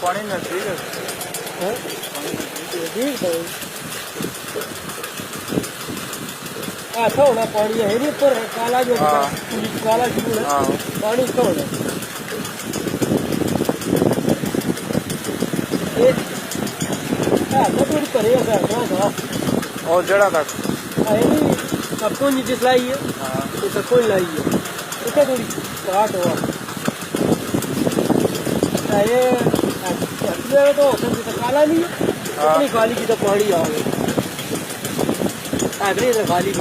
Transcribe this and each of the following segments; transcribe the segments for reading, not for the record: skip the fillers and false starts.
पानी नजदीक है। ठीक है ऐसा होना पानी है नहीं ऊपर काला जो काला शुरू है पानी इसका होना तो थोड़ी परे है और जड़ा तक सबको नीचे लाई है तो सबको लाई है इतना थोड़ी काट हुआ ये तो काला नहीं है इतनी खाली की तो पानी आ गई अगली तो खाली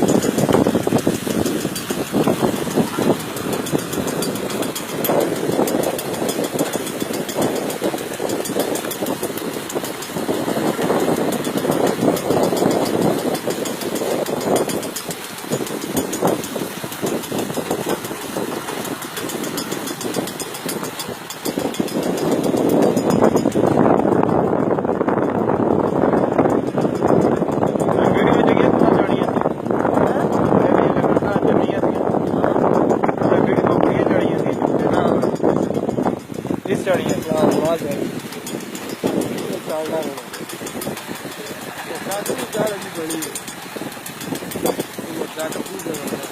चढ़ी है बहुत है बड़ी है